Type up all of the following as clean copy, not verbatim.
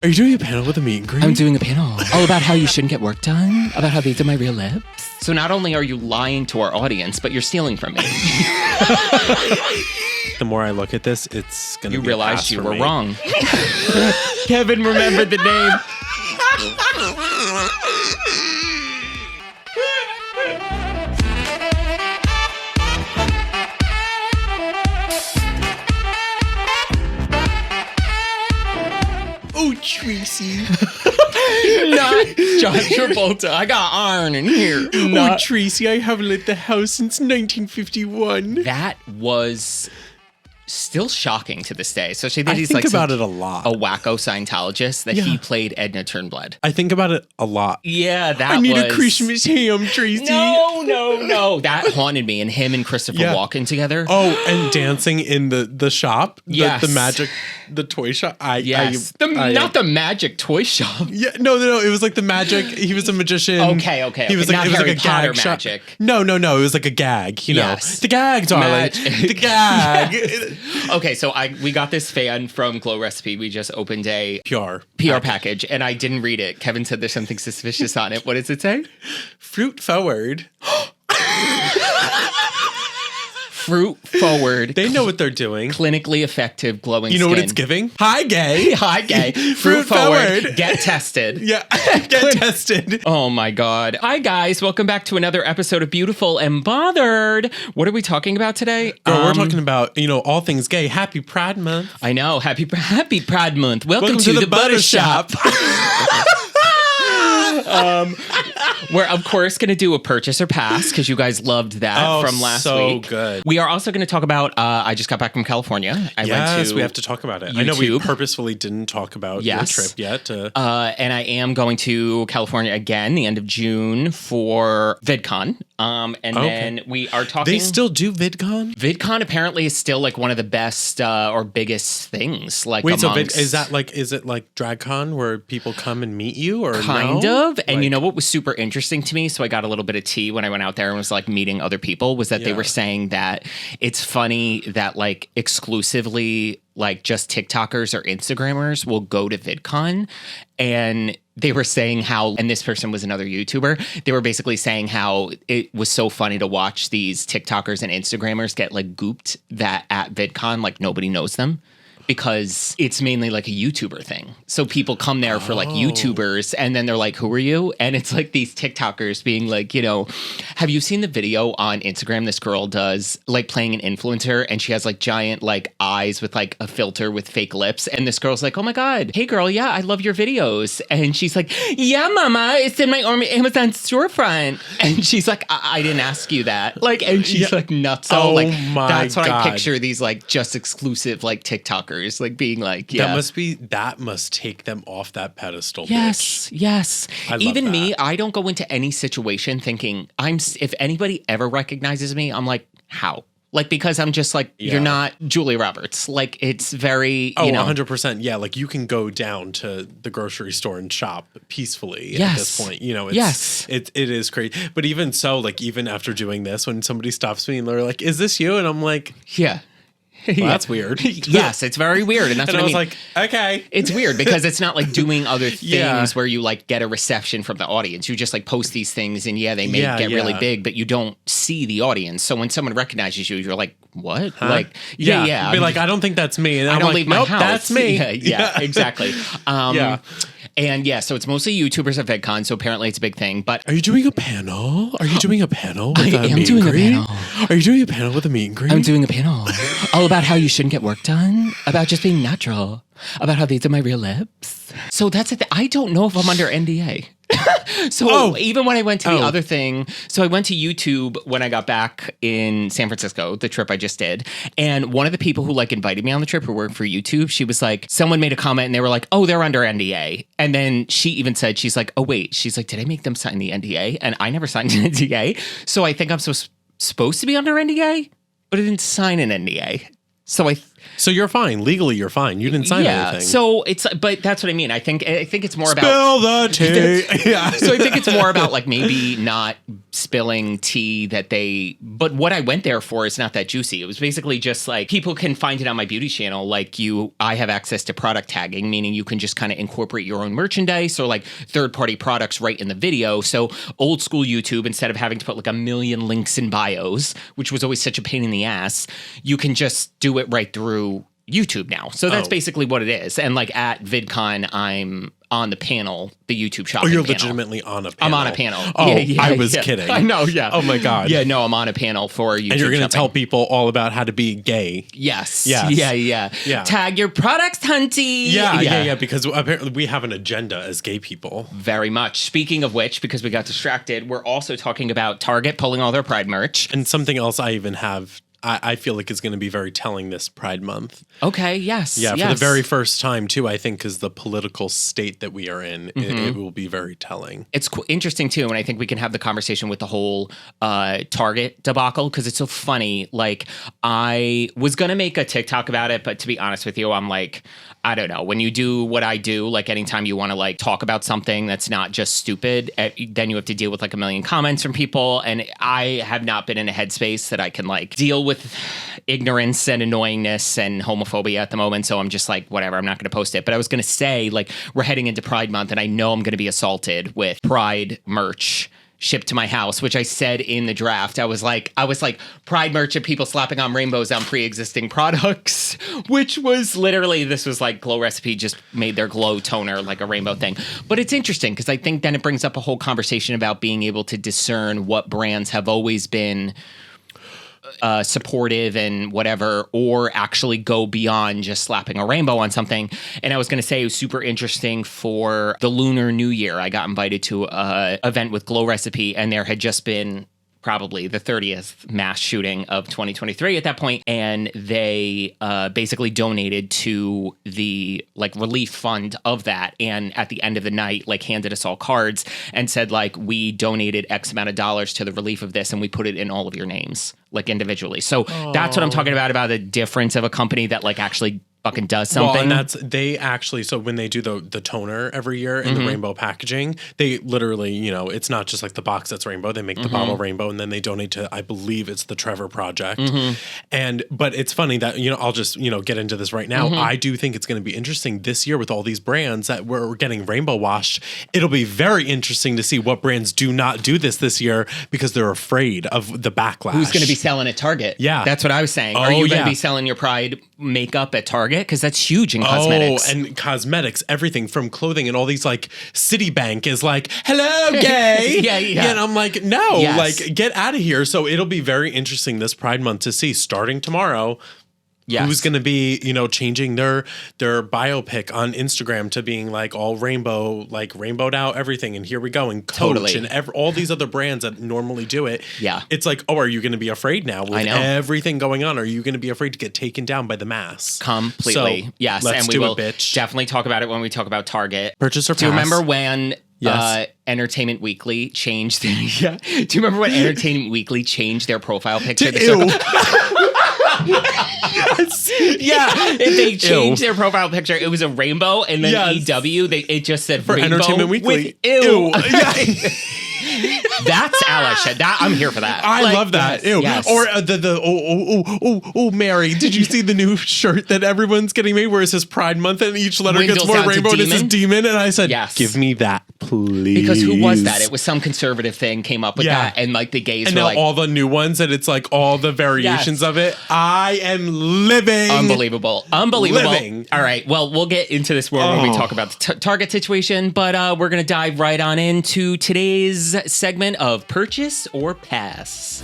Are you doing a panel with a meet and greet? I'm doing a panel all about how you shouldn't get work done, about how these are my real lips. So not only are you lying to our audience, but you're stealing from me. The more I look at this, it's going to be You realized you were me. wrong. Kevin remembered the name. Oh, Trixie. Not John Travolta. I got iron in here. Oh, Trixie, I haven't lit the house since 1951. That was still shocking to this day. Especially that I he's think like about it a lot. a wacko Scientologist that he played Edna Turnblad. I think about it a lot. Yeah, that I need was... a Christmas ham, Trixie. No. That haunted me. And him and Christopher Walken together. Oh, and dancing in the shop. Yes. The toy shop. Not the magic toy shop. Yeah, no. It was like the magic. He was a magician. Okay. He was Not it was Harry like a Potter gag magic. shop. No. It was like a gag. You know, the gag, darling. The gag. Okay, so we got this fan from Glow Recipe. We just opened a PR package, and I didn't read it. Kevin said there's something suspicious on it. What does it say? Fruit forward. Fruit forward. They know what they're doing. Clinically effective glowing skin. You know what it's giving? Hi, gay. Hi, gay. Fruit forward. Get tested. Yeah, get tested. Oh my God. Hi, guys. Welcome back to another episode of Beautiful and Bothered. What are we talking about today? Girl, we're talking about, all things gay. Happy Pride Month. I know. Happy Pride Month. Welcome to the Butter Shop. We're, of course, going to do a purchase or pass because you guys loved that from last week. So good. We are also going to talk about, I just got back from California. We have to talk about it. YouTube. I know we purposefully didn't talk about your trip yet. And I am going to California again, the end of June for VidCon. Then we are talking... They still do VidCon? VidCon apparently is still like one of the best or biggest things. Like, wait, so is it like DragCon where people come and meet you, or kind of? And you know what was super interesting to me? So I got a little bit of tea when I went out there and was like meeting other people. Was that they were saying that it's funny that like exclusively like just TikTokers or Instagrammers will go to VidCon, and they were saying how, and this person was another YouTuber, they were basically saying how it was so funny to watch these TikTokers and Instagrammers get like gooped that at VidCon, like nobody knows them. Because it's mainly like a YouTuber thing. So people come there for like YouTubers, and then they're like, who are you? And it's like these TikTokers being like, have you seen the video on Instagram this girl does like playing an influencer, and she has like giant like eyes with like a filter with fake lips, and this girl's like, oh my God, hey girl, yeah, I love your videos. And she's like, yeah, mama, it's in my Amazon storefront. And she's like, I didn't ask you that. Like, and she's like nuts. So like, that's what I picture these like just exclusive like TikTokers like being like, that must take them off that pedestal. Yes. Even that. me, I don't go into any situation thinking if anybody ever recognizes me, I'm like, how? Like, because I'm just like, you're not Julia Roberts. Like, it's very, 100%. Yeah, like you can go down to the grocery store and shop peacefully at this point. It is crazy. But even so, like, even after doing this, when somebody stops me and they're like, is this you? And I'm like, yeah. Well, that's weird. Yes, it's very weird. And that's what I mean. I was like, okay. It's weird because it's not like doing other things where you like get a reception from the audience. You just like post these things and they may get really big, but you don't see the audience. So when someone recognizes you, you're like, what? Huh? Like, Be like, I don't think that's me. And I don't leave my house. That's me. Yeah, exactly. And so it's mostly YouTubers at VidCon, so apparently it's a big thing. But are you doing a panel? Are you doing a panel with I am doing a panel. Are you doing a panel with a meet and greet? I'm doing a panel all about how you shouldn't get work done, about just being natural, about how these are my real lips. So that's it. I don't know if I'm under NDA. So even when I went to the other thing, so I went to YouTube when I got back in San Francisco, the trip I just did. And one of the people who like invited me on the trip who worked for YouTube, she was like, someone made a comment and they were like, oh, they're under NDA. And then she even said, she's like, oh, wait, she's like, did I make them sign the NDA? And I never signed an NDA. So I think I'm supposed to be under NDA, but I didn't sign an NDA. So So you're fine. Legally, you're fine. You didn't sign anything. So but that's what I mean. I think it's more about spill the tea. Yeah. So I think it's more about like maybe not spilling tea but what I went there for is not that juicy. It was basically just like people can find it on my beauty channel. Like I have access to product tagging, meaning you can just kind of incorporate your own merchandise or like third-party products right in the video. So old school YouTube, instead of having to put like a million links in bios, which was always such a pain in the ass, you can just do it right through YouTube now. So that's basically what it is. And like at VidCon, I'm on the panel, the YouTube shopping panel. Oh, you're legitimately on a panel. I'm on a panel. Oh, I was kidding. I know, yeah. Oh my God. Yeah, no, I'm on a panel for YouTube. And you're going to tell people all about how to be gay. Yes. Yeah. Tag your products, hunty. Yeah, because apparently we have an agenda as gay people. Very much. Speaking of which, because we got distracted, we're also talking about Target pulling all their Pride merch. And something else I even have I feel like is going to be very telling this Pride Month. Okay, yes. Yeah, for the very first time, too, I think, because the political state that we are in, it will be very telling. It's interesting, too, and I think we can have the conversation with the whole Target debacle, because it's so funny. Like, I was going to make a TikTok about it, but to be honest with you, I'm like, I don't know. When you do what I do, like anytime you want to like talk about something that's not just stupid, then you have to deal with like a million comments from people. And I have not been in a headspace that I can like deal with ignorance and annoyingness and homophobia at the moment. So I'm just like, whatever, I'm not going to post it. But I was going to say, like, we're heading into Pride Month and I know I'm going to be assaulted with Pride merch shipped to my house, which I said in the draft. I was like, Pride merch of people slapping on rainbows on pre-existing products, which was literally, this was like Glow Recipe just made their glow toner like a rainbow thing. But it's interesting because I think then it brings up a whole conversation about being able to discern what brands have always been supportive and whatever, or actually go beyond just slapping a rainbow on something. And I was going to say it was super interesting for the Lunar New Year. I got invited to an event with Glow Recipe, and there had just been probably the 30th mass shooting of 2023 at that point, and they basically donated to the like relief fund of that, and at the end of the night like handed us all cards and said like, we donated X amount of dollars to the relief of this and we put it in all of your names like individually. So that's what I'm talking about the difference of a company that like actually fucking does something. Well, and they actually, so when they do the toner every year in the rainbow packaging, they literally, it's not just like the box that's rainbow. They make the bottle rainbow, and then they donate to, I believe it's the Trevor Project. But it's funny that, I'll just, get into this right now. I do think it's going to be interesting this year with all these brands that we're getting rainbow washed. It'll be very interesting to see what brands do not do this year because they're afraid of the backlash. Who's going to be selling at Target? Yeah. That's what I was saying. Are you going to be selling your Pride makeup at Target? Because that's huge in cosmetics. Oh, and cosmetics, everything from clothing and all these like Citibank is like, hello, gay. Yeah. And I'm like, no, like get out of here. So it'll be very interesting this Pride Month to see starting tomorrow. Yes. Who's going to be, changing their biopic on Instagram to being like all rainbow, like rainbowed out everything. And here we go. And Coach and all these other brands that normally do it. Yeah. It's like, are you going to be afraid now with everything going on? Are you going to be afraid to get taken down by the mass? Completely. So, yes. Let's and we will bitch. Definitely talk about it when we talk about Target. Purchase or pass. Do you remember when Yes. Entertainment Weekly changed? Do you remember when Entertainment Weekly changed their profile picture? Yes. Yeah. If they changed their profile picture, it was a rainbow, and then EW, it just said for rainbow Entertainment Weekly. With ew. That's Alice. I'm here for that. I love that. Ew. Yes. Or Mary, did you see the new shirt that everyone's getting made where it says Pride Month and each letter Windows gets more rainbow and it says demon? And I said, give me that, please. Because who was that? It was some conservative thing came up with that, and like the gays and were now like, all the new ones, and it's like all the variations of it. I am living. Unbelievable. Living. All right. Well, we'll get into this more when we talk about the Target situation, but we're going to dive right on into today's segment of Purchase or Pass.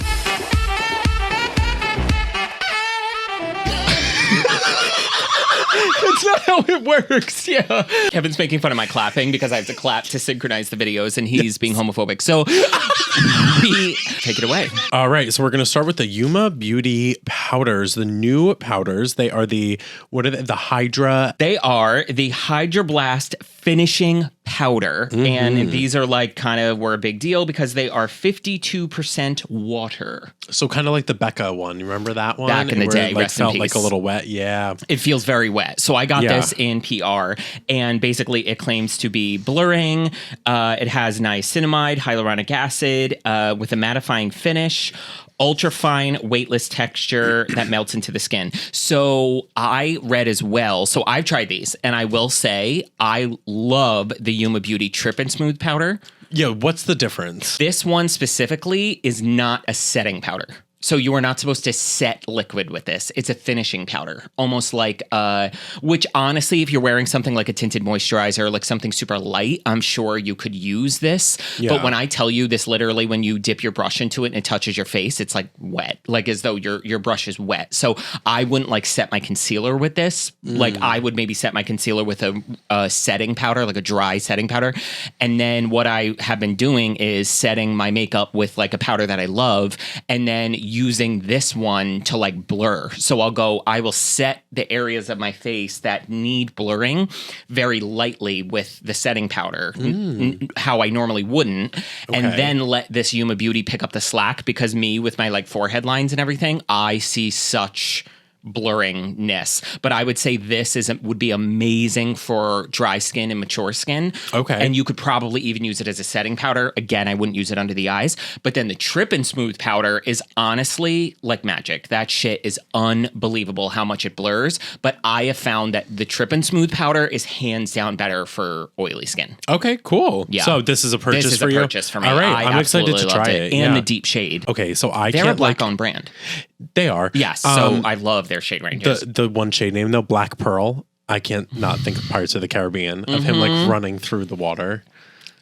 That's not how it works. Yeah. Kevin's making fun of my clapping because I have to clap to synchronize the videos, and he's being homophobic. So take it away. All right. So we're going to start with the UOMA Beauty powders, the new powders. They are the Hydra. They are the Hydra Blast Finishing powder. And these are like kind of were a big deal because they are 52% water. So kind of like the Becca one. You remember that one? Back in the day, it, like, rest in felt peace. like a little wet. Yeah. It feels very wet. So I got this in PR, and basically it claims to be blurring. It has niacinamide, hyaluronic acid with a mattifying finish, ultra fine, weightless texture that melts into the skin. So I read as well. So I've tried these, and I will say I love the UOMA Beauty Trip and Smooth powder. Yeah, what's the difference? This one specifically is not a setting powder. So you are not supposed to set liquid with this. It's a finishing powder, almost like, which honestly, if you're wearing something like a tinted moisturizer, like something super light, I'm sure you could use this. Yeah. But when I tell you this, literally, when you dip your brush into it and it touches your face, it's like wet, like as though your brush is wet. So I wouldn't like set my concealer with this. Like I would maybe set my concealer with a setting powder, like a dry setting powder. And then what I have been doing is setting my makeup with like a powder that I love, and then using this one to like blur. So I will set the areas of my face that need blurring very lightly with the setting powder, how I normally wouldn't. And then let this UOMA Beauty pick up the slack, because me with my like forehead lines and everything, I see such blurringness. But I would say this would be amazing for dry skin and mature skin. Okay. And you could probably even use it as a setting powder. Again, I wouldn't use it under the eyes. But then the Trip and Smooth powder is honestly like magic. That shit is unbelievable how much it blurs. But I have found that the Trip and Smooth powder is hands down better for oily skin. Okay, cool. Yeah. So this is a purchase for you? This is a purchase for me. All right. I'm excited to try it. And the deep shade. Okay, so They're a black-owned brand. They are. Yes. So I love their shade ranges. The one shade name though, Black Pearl. I can't not think of Pirates of the Caribbean of him like running through the water.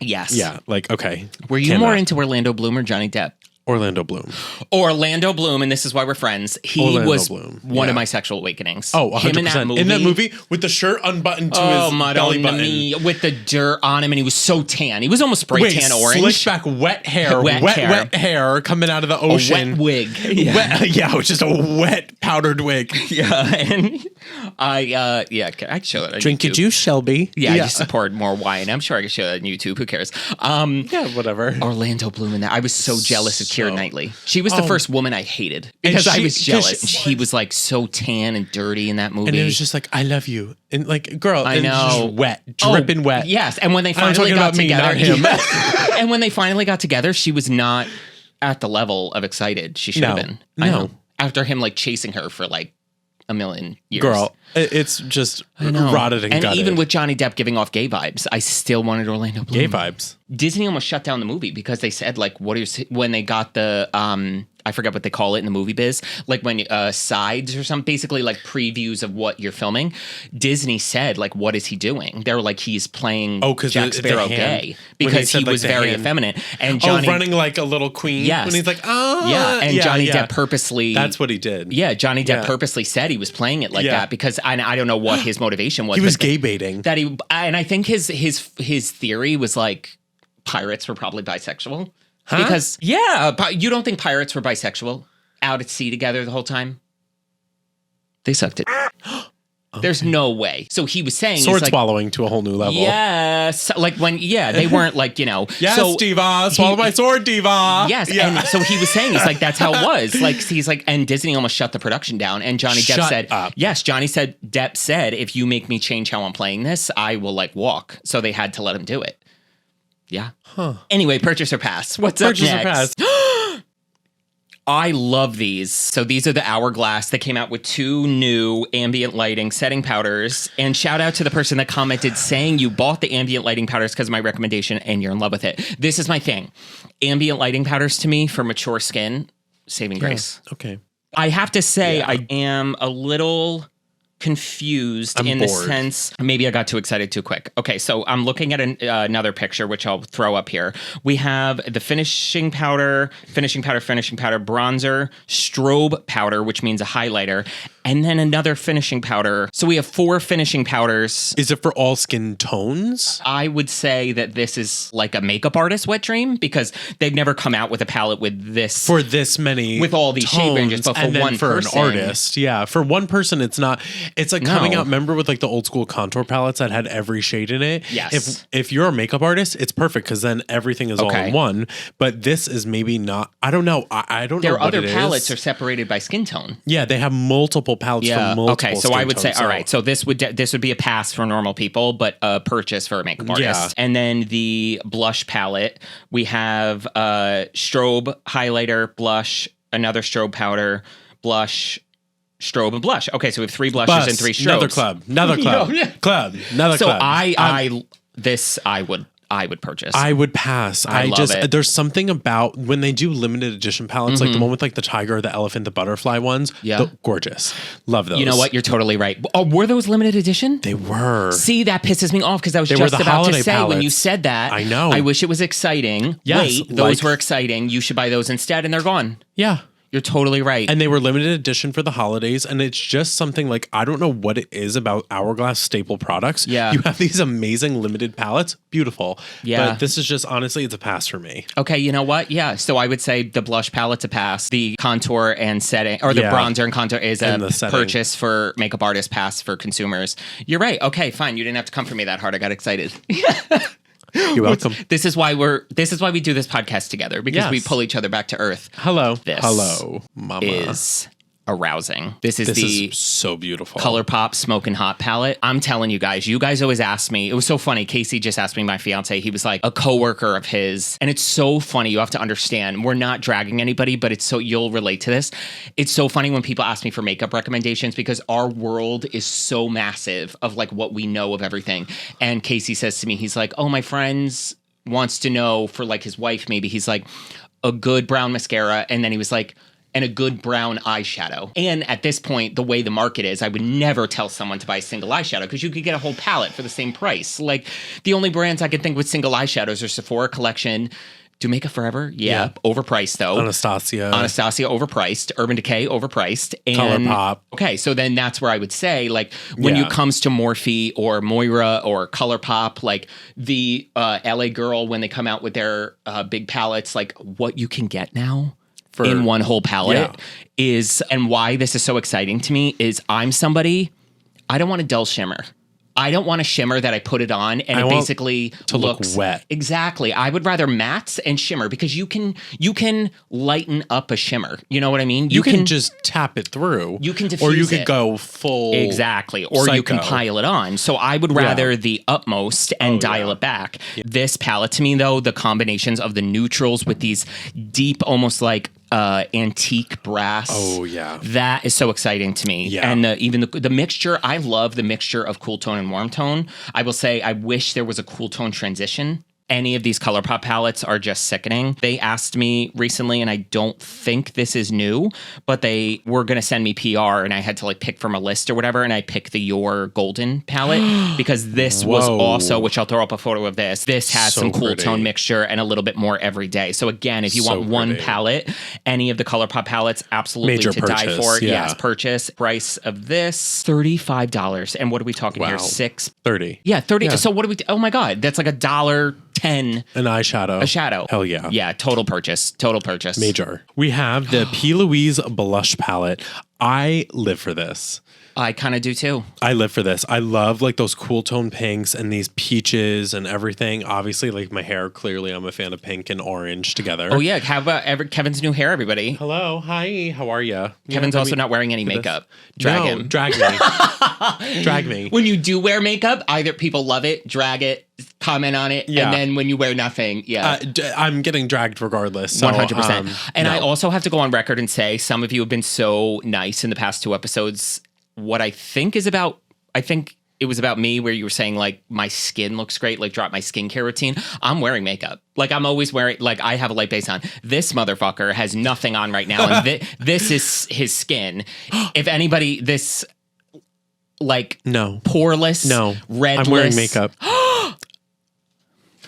Yes. Yeah. Like, okay. Were you more into Orlando Bloom or Johnny Depp? Orlando Bloom. Orlando Bloom, and this is why we're friends. He was one of my sexual awakenings. Oh, 100%. Him in that movie with the shirt unbuttoned to his belly button. With the dirt on him, and he was so tan. He was almost spray tan orange. Slicked back wet hair. Wet hair coming out of the ocean. A wet wig. Yeah, just a wet powdered wig. Yeah, and I could show that on Drink YouTube. your juice, Shelby. Yeah, I just support more wine. I'm sure I could show that on YouTube. Who cares? Yeah, whatever. Orlando Bloom in that. I was so jealous of Keira Knightley. She was the first woman I hated because I was jealous. She was like so tan and dirty in that movie. And it was just like, I love you. And like, girl, I know. Just wet, dripping wet. Yes. And when they finally got together, and when they finally got together, she was not at the level of excited she should have been. I know. After him like chasing her for like a million years. Girl, it's just rotted and gutted. And even with Johnny Depp giving off gay vibes, I still wanted Orlando Bloom. Gay vibes. Disney almost shut down the movie because they said like, when they got the I forget what they call it in the movie biz, like when sides or something, basically like previews of what you're filming. Disney said like, what is he doing? They were like, he's playing Jack Sparrow gay because he was very effeminate. And Johnny running like a little queen. Yes. When he's like, and Johnny Depp purposely. That's what he did. Yeah, Johnny Depp purposely said he was playing it like that because I don't know what his motivation was. He was gay baiting. And I think his theory was like pirates were probably bisexual. Huh? Because, you don't think pirates were bisexual? Out at sea together the whole time? They sucked it. There's no way. So he was saying... Sword swallowing to a whole new level. Yes. Like when, they weren't like, Yes, so diva, swallow my sword, diva. Yes, and so he was saying, he's like, that's how it was. Like, he's like, and Disney almost shut the production down. And Johnny Depp said... Yes, Depp said, if you make me change how I'm playing this, I will like walk. So they had to let him do it. Yeah. Huh. Anyway, purchase or pass. What's up next? I love these. So these are the Hourglass. They came out with 2 new ambient lighting setting powders. And shout out to the person that commented saying you bought the ambient lighting powders because of my recommendation and you're in love with it. This is my thing. Ambient lighting powders to me for mature skin, saving grace. Okay. I have to say I am a little confused in the sense maybe I got too excited too quick. Okay, so I'm looking at another picture which I'll throw up here. We have the finishing powder, bronzer, strobe powder, which means a highlighter, and then another finishing powder. So we have 4 finishing powders. Is it for all skin tones? I would say that this is like a makeup artist wet dream because they've never come out with a palette with this. For this many with all these shade ranges, but for one person. An artist, yeah. For one person, it's not. It's like coming out, remember with like the old school contour palettes that had every shade in it? Yes. If you're a makeup artist, it's perfect because then everything is all in one. But this is maybe not. I don't know. I don't know what Their other palettes are separated by skin tone. Yeah, they have multiple palettes for multiple so I would say, tones, all right, so this would be a pass for normal people, but a purchase for a makeup artist. Yeah. And then the blush palette, we have strobe highlighter, blush, another strobe powder, blush, strobe, and blush. Okay, so we have 3 blushes and 3 strobes. Another club. So I would purchase. I would pass. I love it. There's something about when they do limited edition palettes, like the one with like the tiger, the elephant, the butterfly ones. Yeah. Gorgeous. Love those. You know what? You're totally right. Oh, were those limited edition? They were. See, that pisses me off because I was just about to say palettes. When you said that. I know. I wish it was exciting. Yes. Wait, those were exciting. You should buy those instead and they're gone. Yeah. You're totally right. And they were limited edition for the holidays. And it's just something like, I don't know what it is about Hourglass staple products. Yeah. You have these amazing limited palettes. Beautiful. Yeah. But this is just, honestly, it's a pass for me. Okay, you know what? Yeah. So I would say the blush palette's a pass. The contour and setting, or the bronzer and contour is a purchase for makeup artist, pass for consumers. You're right. Okay, fine. You didn't have to come for me that hard. I got excited. You're welcome. This is why we do this podcast together because we pull each other back to earth. Hello. This Mama. Is arousing. This is so beautiful. Colourpop Smoking Hot palette. I'm telling you guys always ask me. It was so funny. Casey just asked me, my fiance, he was like a coworker of his. And it's so funny. You have to understand, we're not dragging anybody, but it's so, you'll relate to this. It's so funny when people ask me for makeup recommendations because our world is so massive of like what we know of everything. And Casey says to me, he's like, oh, my friends wants to know for like his wife, maybe he's like a good brown mascara. And then he was like, and a good brown eyeshadow. And at this point, the way the market is, I would never tell someone to buy a single eyeshadow because you could get a whole palette for the same price. Like the only brands I could think with single eyeshadows are Sephora Collection. Do Makeup Forever? Yeah. Overpriced though. Anastasia overpriced. Urban Decay overpriced. And Colourpop. Okay, so then that's where I would say, like, when it comes to Morphe or Moira or Colourpop, like the LA Girl, when they come out with their big palettes, like what you can get now in one whole palette is, and why this is so exciting to me is I'm somebody, I don't want a dull shimmer. I don't want a shimmer that I put it on and it basically looks look wet. Exactly. I would rather mattes and shimmer because you can lighten up a shimmer. You know what I mean? You can just tap it through. You can diffuse or you could go full. Exactly. Or you can pile it on. So I would rather the utmost and dial it back. Yeah. This palette to me though, the combinations of the neutrals with these deep, almost like antique brass. Oh yeah, that is so exciting to me. Yeah, and even the mixture. I love the mixture of cool tone and warm tone. I will say I wish there was a cool tone transition. Any of these Colourpop palettes are just sickening. They asked me recently, and I don't think this is new, but they were going to send me PR, and I had to like pick from a list or whatever, and I picked the Your Golden palette because this was also, which I'll throw up a photo of this. This has some cool tone mixture and a little bit more everyday. So again, if you want one palette, any of the Colourpop palettes, absolutely Major to purchase, die for. Yes, purchase. Price of this, $35. And what are we talking here? $30. Yeah, $30. Yeah. So what do we? Oh my God, that's like $1.10. An eyeshadow. A shadow. Hell yeah. Yeah, total purchase. Major. We have the P. Louise blush palette. I live for this. I kind of do too. I live for this. I love like those cool tone pinks and these peaches and everything. Obviously, like my hair, clearly I'm a fan of pink and orange together. Oh yeah, how about Kevin's new hair, everybody? Hello. Hi. How are you? Kevin's also not wearing any makeup. Drag him. Drag me. Drag me. When you do wear makeup, either people love it, drag it, comment on it, and then when you wear nothing, I'm getting dragged regardless. 100%. And I also have to go on record and say some of you have been so nice in the past 2 episodes. What I think is about, I think it was about me where you were saying like my skin looks great, like drop my skincare routine. I'm wearing makeup. Like I'm always wearing, like I have a light base on. This motherfucker has nothing on right now. And this is his skin. If anybody, this like poreless, redless. I'm wearing makeup.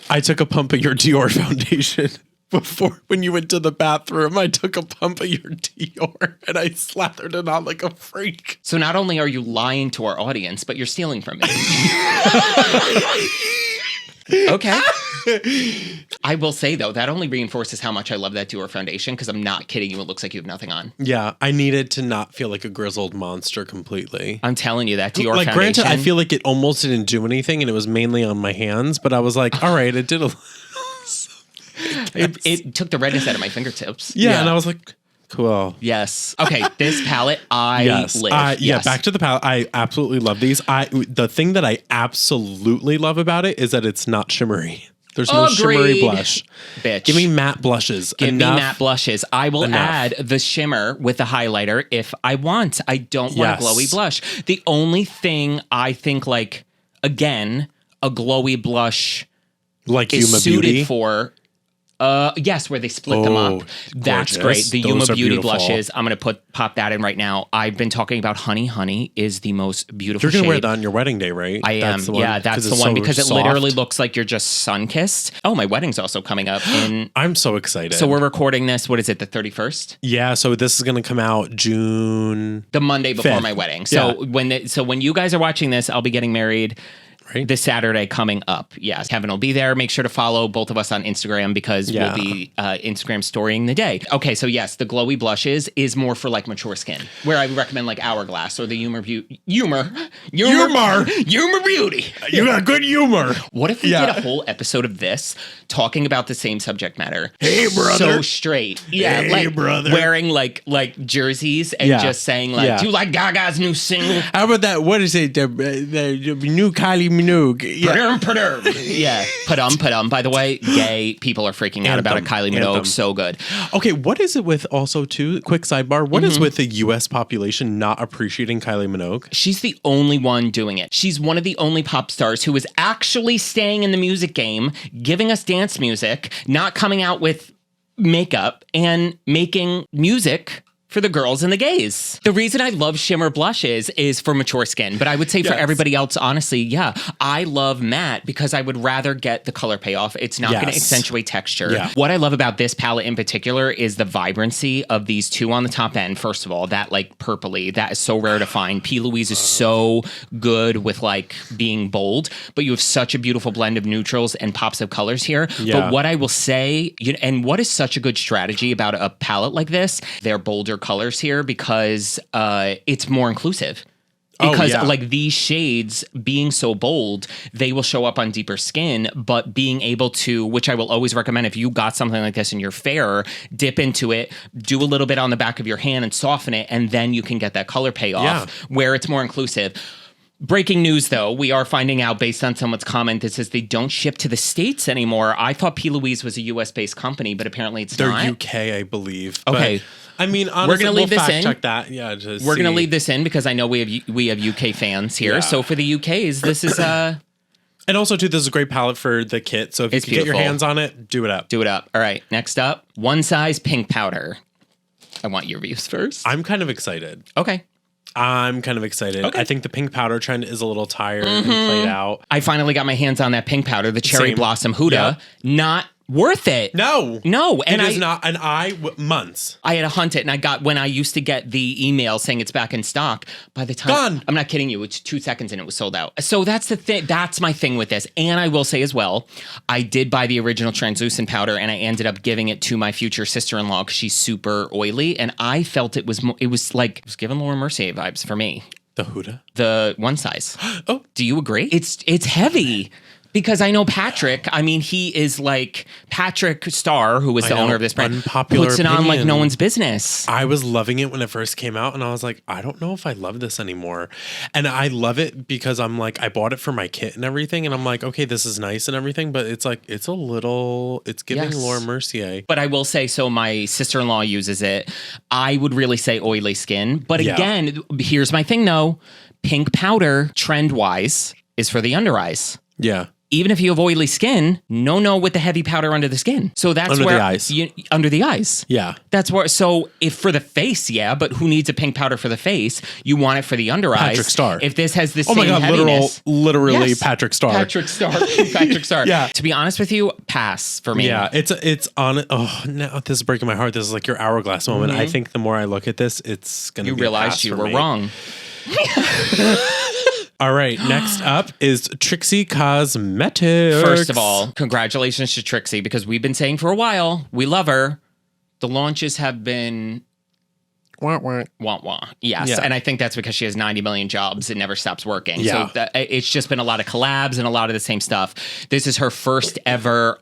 I took a pump of your Dior foundation. before when you went to the bathroom, I took a pump of your Dior and I slathered it on like a freak. So not only are you lying to our audience, but you're stealing from me. Okay. I will say, though, that only reinforces how much I love that Dior foundation, because I'm not kidding you. It looks like you have nothing on. Yeah, I needed to not feel like a grizzled monster completely. I'm telling you, that Dior like, foundation. Granted, I feel like it almost didn't do anything, and it was mainly on my hands, but I was like, all right, it did a it took the redness out of my fingertips. Yeah, and I was like, cool. Yes. Okay, this palette, live. Yeah, back to the palette. I absolutely love these. The thing that I absolutely love about it is that it's not shimmery. There's no shimmery blush. Bitch. Give me matte blushes. Give me matte blushes. I will add the shimmer with the highlighter if I want. I don't want a glowy blush. The only thing I think, like, again, a glowy blush like is UOMA suited Beauty for. Yes, where they split them up. That's great. The UOMA Beauty blushes. I'm going to pop that in right now. I've been talking about Honey. Honey is the most beautiful shade. You're going to wear that on your wedding day, right? I am. Yeah, that's the one because it literally looks like you're just sun-kissed. Oh, my wedding's also coming up in... I'm so excited. So we're recording this, what is it, the 31st? Yeah, so this is going to come out June... The Monday before 5th. My wedding. So when you guys are watching this, I'll be getting married... Right. This Saturday coming up. Yes, Kevin will be there. Make sure to follow both of us on Instagram because we'll be Instagram storying the day. Okay, so yes, the glowy blushes is more for like mature skin, where I would recommend like Hourglass or the UOMA Beauty. UOMA Beauty. You got good humor. What if we did a whole episode of this talking about the same subject matter? Hey, brother. So straight. Yeah, hey, like brother. Wearing like jerseys and just saying like, do you like Gaga's new single? How about that? What is it? The new Kylie Minogue. Yeah. Padum. By the way, gay people are freaking out about it. Kylie Minogue, so good. Okay, what is it with also, too, quick sidebar, what is with the U.S. population not appreciating Kylie Minogue? She's the only one doing it. She's one of the only pop stars who is actually staying in the music game, giving us dance music, not coming out with makeup, and making music for the girls and the gays. The reason I love shimmer blushes is for mature skin, but I would say for everybody else, honestly, I love matte because I would rather get the color payoff. It's not going to accentuate texture. Yeah. What I love about this palette in particular is the vibrancy of these two on the top end. First of all, that like purpley, that is so rare to find. P. Louise is so good with like being bold, but you have such a beautiful blend of neutrals and pops of colors here. Yeah. But what I will say, and what is such a good strategy about a palette like this, they're bolder colors here because it's more inclusive. Because like these shades being so bold, they will show up on deeper skin, but being able to, which I will always recommend if you got something like this and you're fair, dip into it, do a little bit on the back of your hand and soften it, and then you can get that color payoff where it's more inclusive. Breaking news, though, we are finding out based on someone's comment that says they don't ship to the States anymore. I thought P. Louise was a U.S.-based company, but apparently it's not. They're UK, I believe. Okay. But, I mean, honestly, we're going to leave this in. Check that. Yeah, we're going to leave this in because I know we have UK fans here. Yeah. So for the UKs, this is... And also, too, this is a great palette for the kit. So if you can get your hands on it, do it up. Do it up. All right. Next up, One Size Pink Powder. I want your views first. I'm kind of excited. Okay. I'm kind of excited. Okay. I think the pink powder trend is a little tired and played out. I finally got my hands on that pink powder, the Cherry Blossom Huda. Yeah. Not worth it. No. And it is not. And months. I had to hunt it. And I got, when I used to get the email saying it's back in stock, by the time. Gone. I'm not kidding you. It's 2 seconds and it was sold out. So that's the thing. That's my thing with this. And I will say as well, I did buy the original translucent powder and I ended up giving it to my future sister-in-law because she's super oily. And I felt it was giving Laura Mercier vibes for me. The Huda? The One Size. Oh. Do you agree? It's heavy. Because I know Patrick, I mean, he is like Patrick Starr, who was the owner of this brand, puts it on like no one's business. I was loving it when it first came out, and I was like, I don't know if I love this anymore. And I love it because I'm like, I bought it for my kit and everything, and I'm like, okay, this is nice and everything, but it's like, it's giving Laura Mercier. But I will say, so my sister-in-law uses it. I would really say oily skin. But again, here's my thing though. Pink powder, trend-wise, is for the under eyes. Yeah. even if you have oily skin, no with the heavy powder under the skin. So that's under where the eyes. Under the eyes. Yeah. That's where. So if for the face, yeah, but who needs a pink powder for the face? You want it for the under eyes. Patrick Star. If this has the oh same my God, heaviness, literally yes. Patrick Star. Patrick Star. Yeah. To be honest with you, pass for me. Yeah, it's on. Oh no, this is breaking my heart. This is like your hourglass moment. I think the more I look at this, it's gonna. You be realized you were wrong. All right, next up is Trixie Cosmetics. First of all, congratulations to Trixie, because we've been saying for a while, we love her. The launches have been... Wah. Yes, yeah. And I think that's because she has 90 million jobs and never stops working. Yeah. So it's just been a lot of collabs and a lot of the same stuff. This is her first ever...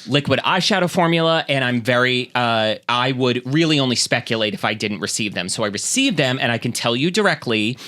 liquid eyeshadow formula, and I'm very, I would really only speculate if I didn't receive them. So I received them, and I can tell you directly,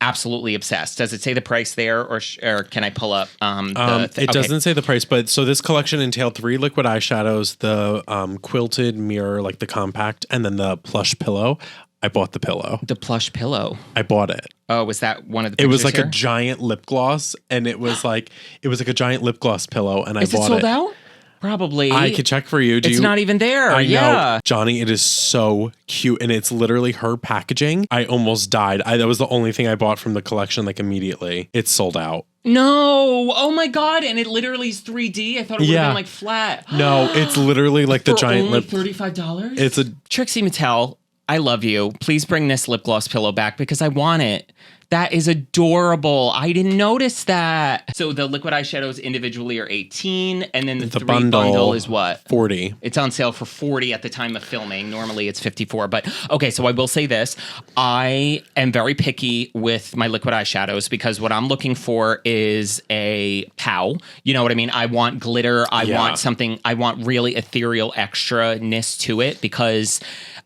absolutely obsessed. Does it say the price there, or can I pull up it doesn't say the price, but so this collection entailed 3 liquid eyeshadows, the quilted mirror, like the compact, and then the plush pillow. I bought the pillow. The plush pillow. I bought it. Oh, was that one of the pictures? It was like here? a giant lip gloss, and it was like a giant lip gloss pillow, and I bought it. Is it sold out? Probably. I could check for you. It's not even there. I know. Johnny, it is so cute. And it's literally her packaging. I almost died. That was the only thing I bought from the collection, like immediately. It's sold out. No. Oh my God. And it literally is 3D. I thought it would have been like flat. No, it's literally like the giant lip. $35? It's a Trixie Mattel. I love you. Please bring this lip gloss pillow back because I want it. That is adorable. I didn't notice that. So the liquid eyeshadows individually are $18, and then the 3 bundle is what? $40. It's on sale for $40 at the time of filming. Normally it's $54. But okay, so I will say this. I am very picky with my liquid eyeshadows because what I'm looking for is a pow. You know what I mean? I want glitter. I want something. I want really ethereal extra-ness to it because